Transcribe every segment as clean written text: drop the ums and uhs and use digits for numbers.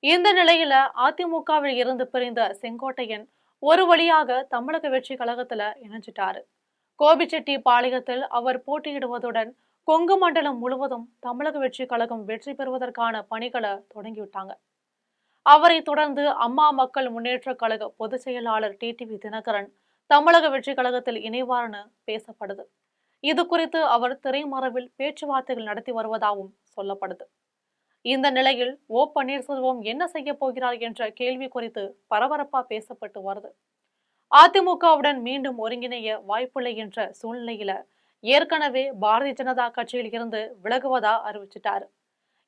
இந்த நிலையில அதிமுகவில் இருந்து பிரிந்த செங்கோட்டையன் ஒரு வழியாக தமிழக வெற்றி கழகத்துல இணைஞ்சிட்டாரு. கோபிச்செட்டிப்பாளையத்தில் அவர் போட்டியிடுவதுடன் கொங்கு மண்டலம் முழுவதும் தமிழக வெற்றி கழகம் வெற்றி பெறுவதற்கான பணிகளை தொடங்கிவிட்டாங்க. அவரை தொடர்ந்து அம்மா மக்கள் முன்னேற்ற கழக பொதுச் செயலாளர் டிடிவி தினகரன் தமிழக வெற்றி கழகத்தில் இணைவார்னு பேசப்படுது. இது குறித்து அவர் திரைமறைவில் பேச்சுவார்த்தைகள் நடத்தி வருவதாகவும் சொல்லப்படுது. இந்த நிலையில் பன்னீர்செல்வம் என்ன செய்ய போகிறார் என்ற கேள்வி குறித்து பரபரப்பா பேசப்பட்டு வருது. அதிமுகவுடன் மீண்டும் ஒருங்கிணைய வாய்ப்பில்லை என்ற சூழ்நிலையில ஏற்கனவே பாரதிய ஜனதா கட்சியில் இருந்து விலகுவதா அறிவிச்சிட்டாரு.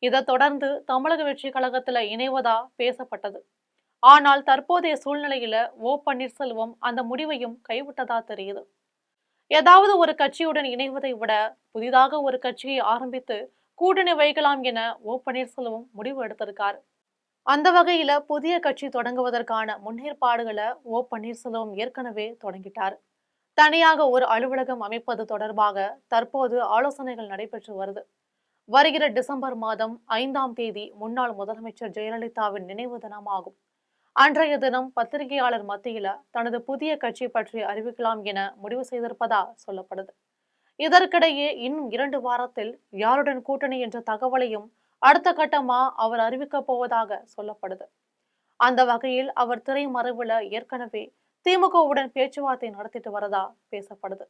இதை தொடர்ந்து தமிழக வெற்றி கழகத்துல இணைவதா பேசப்பட்டது. ஆனால் தற்போதைய சூழ்நிலையில பன்னீர்செல்வம் அந்த முடிவையும் கைவிட்டதா தெரியுது. ஏதாவது ஒரு கட்சியுடன் இணைவதை விட புதிதாக ஒரு கட்சியை ஆரம்பித்து கூட்டணி வைக்கலாம் என பன்னீர்செல்வம் முடிவு எடுத்திருக்காரு. அந்த வகையில புதிய கட்சி தொடங்குவதற்கான முன்னேற்பாடுகளை பன்னீர்செல்வம் ஏற்கனவே தொடங்கிட்டார். தனியாக ஒரு அலுவலகம் அமைப்பது தொடர்பாக தற்போது ஆலோசனைகள் நடைபெற்று வருது. வருகிற டிசம்பர் மாதம் 5ஆம் தேதி முன்னாள் முதலமைச்சர் ஜெயலலிதாவின் நினைவு தினமாகும். அன்றைய தினம் பத்திரிகையாளர் மத்தியில தனது புதிய கட்சி பற்றி அறிவிக்கலாம் என முடிவு செய்திருப்பதா சொல்லப்படுது. இதற்கிடையே இன்னும் 2 வாரத்தில் யாருடன் கூட்டணி என்ற தகவலையும் அடுத்த கட்டமா அவர் அறிவிக்கப் போவதாக சொல்லப்படுது. அந்த வகையில் அவர் திரைமறைவுல ஏற்கனவே திமுகவுடன் பேச்சுவார்த்தை நடத்திட்டு வரதா பேசப்படுது.